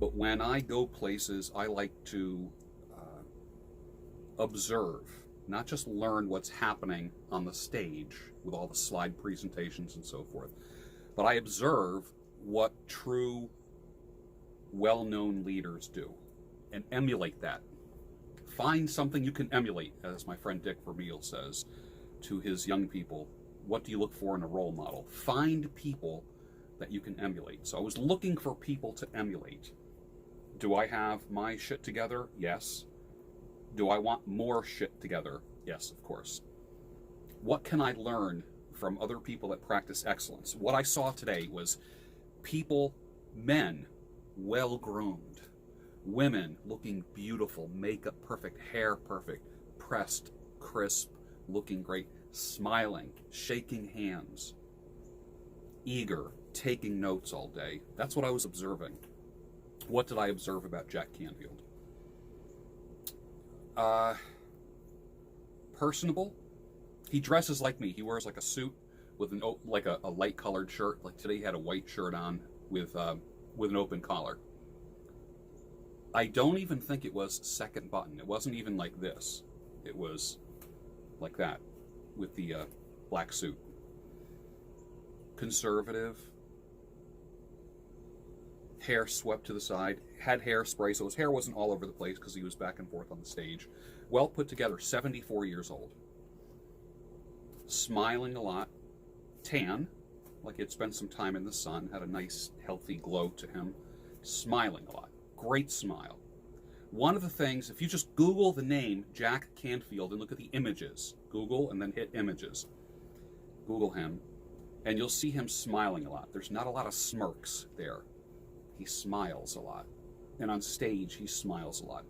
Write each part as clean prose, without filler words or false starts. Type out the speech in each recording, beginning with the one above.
But when I go places, I like to observe, not just learn what's happening on the stage with all the slide presentations and so forth, but I observe what true, well-known leaders do and emulate that. Find something you can emulate, as my friend Dick Vermeil says to his young people. What do you look for in a role model? Find people that you can emulate. So I was looking for people to emulate. Do I have my shit together? Yes. Do I want more shit together? Yes, of course. What can I learn from other people that practice excellence? What I saw today was people, men, well-groomed, women looking beautiful, makeup perfect, hair perfect, pressed, crisp, looking great, smiling, shaking hands, eager, taking notes all day. That's what I was observing. What did I observe about Jack Canfield? Personable. He dresses like me. He wears like a suit with an like a light colored shirt. Like today he had a white shirt on with an open collar. I don't even think it was second button. It wasn't even like this. It was like that with the black suit. Conservative. Hair swept to the side. Had hairspray, so his hair wasn't all over the place because he was back and forth on the stage. Well put together, 74 years old. Smiling a lot. Tan, like he had spent some time in the sun, had a nice, healthy glow to him. Smiling a lot. Great smile. One of the things, if you just Google the name Jack Canfield and look at the images, Google and then hit images, Google him, and you'll see him smiling a lot. There's not a lot of smirks there. He smiles a lot. And on stage, he smiles a lot.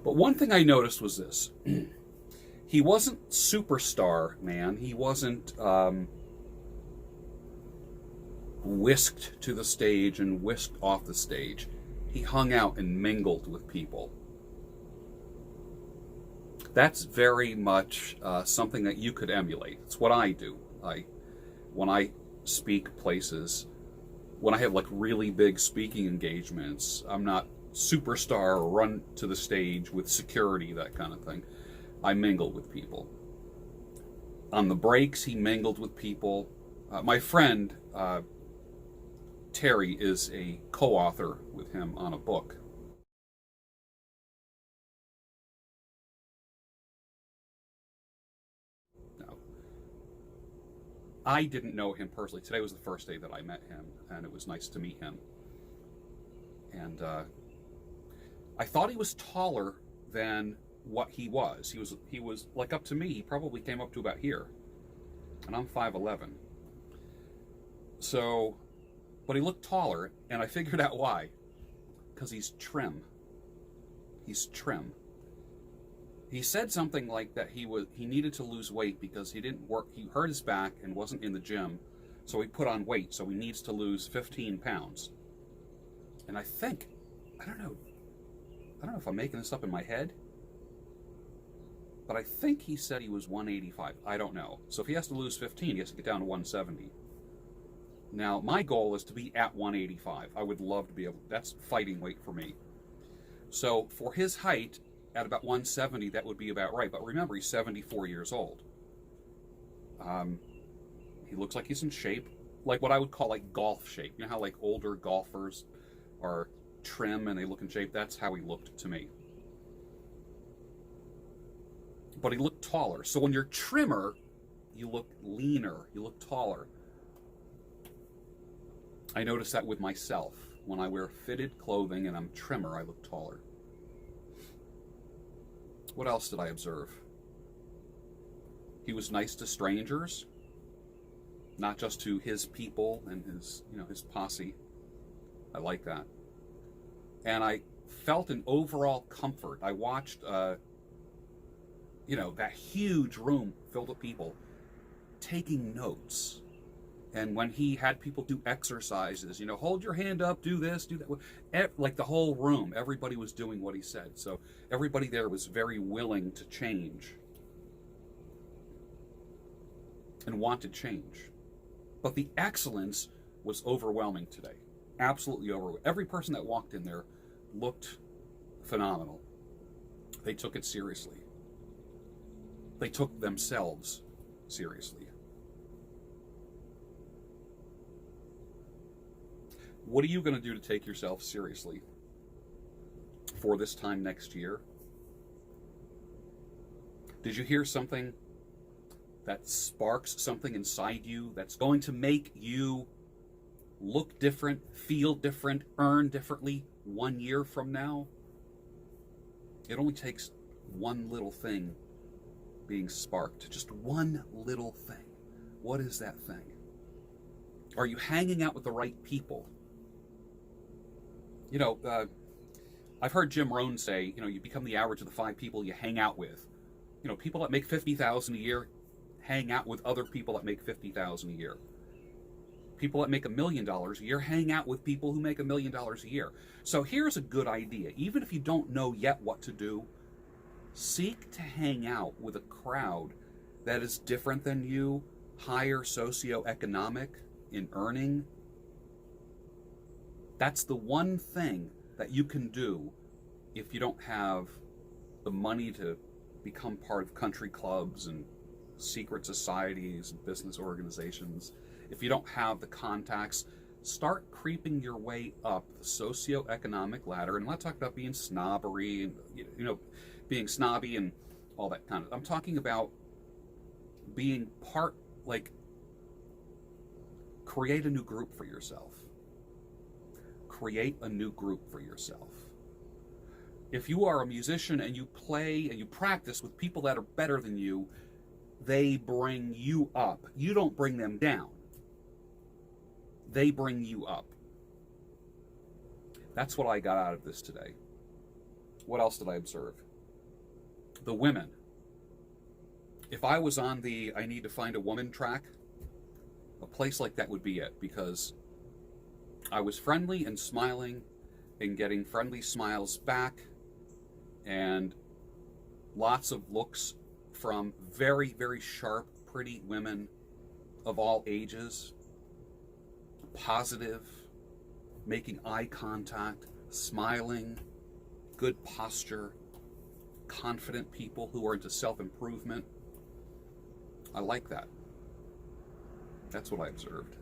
But one thing I noticed was this. He wasn't superstar, man. He wasn't whisked to the stage and whisked off the stage. He hung out and mingled with people. That's very much something that you could emulate. It's what I do. When I speak places, when I have like really big speaking engagements, I'm not superstar or run to the stage with security, that kind of thing. I mingle with people. On the breaks, he mingled with people. My friend Terry is a co-author with him on a book. Now, I didn't know him personally. Today was the first day that I met him, and it was nice to meet him. And I thought he was taller than what he was. He was like up to me. He probably came up to about here, and I'm 5'11". So, but he looked taller, and I figured out why. Because he's trim. He's trim. He said something like that he needed to lose weight because he didn't work. He hurt his back and wasn't in the gym, so he put on weight. So he needs to lose 15 pounds. And I don't know if I'm making this up in my head, but I think he said he was 185. I don't know. So if he has to lose 15, he has to get down to 170. Now, my goal is to be at 185. I would love to be able, that's fighting weight for me. So for his height, at about 170, that would be about right. But remember, he's 74 years old. He looks like he's in shape, like what I would call like golf shape. You know how like older golfers are trim and they look in shape? That's how he looked to me. But he looked taller. So when you're trimmer, you look leaner, you look taller. I notice that with myself. When I wear fitted clothing and I'm trimmer, I look taller. What else did I observe? He was nice to strangers, not just to his people and his posse. I like that. And I felt an overall comfort. I watched, that huge room filled with people taking notes. And when he had people do exercises, hold your hand up, do this, do that, like the whole room, everybody was doing what he said. So everybody there was very willing to change and wanted change. But the excellence was overwhelming today. Absolutely overwhelming. Every person that walked in there looked phenomenal. They took it seriously. They took themselves seriously. What are you going to do to take yourself seriously for this time next year? Did you hear something that sparks something inside you that's going to make you look different, feel different, earn differently 1 year from now? It only takes one little thing being sparked. Just one little thing. What is that thing? Are you hanging out with the right people? I've heard Jim Rohn say, you become the average of the 5 people you hang out with. People that make $50,000 a year hang out with other people that make $50,000 a year. People that make $1 million a year hang out with people who make $1 million a year. So here's a good idea. Even if you don't know yet what to do, seek to hang out with a crowd that is different than you, higher socioeconomic in earning. That's the one thing that you can do if you don't have the money to become part of country clubs and secret societies and business organizations. If you don't have the contacts, start creeping your way up the socioeconomic ladder. And I'm not talking about being snobbery and being snobby and all that kind of. I'm talking about being part, like, create a new group for yourself. Create a new group for yourself. If you are a musician and you play and you practice with people that are better than you, they bring you up. You don't bring them down. They bring you up. That's what I got out of this today. What else did I observe? The women. If I was on the I need to find a woman track, a place like that would be it, because I was friendly and smiling and getting friendly smiles back and lots of looks from very, very sharp, pretty women of all ages, positive, making eye contact, smiling, good posture, confident people who are into self-improvement. I like that. That's what I observed.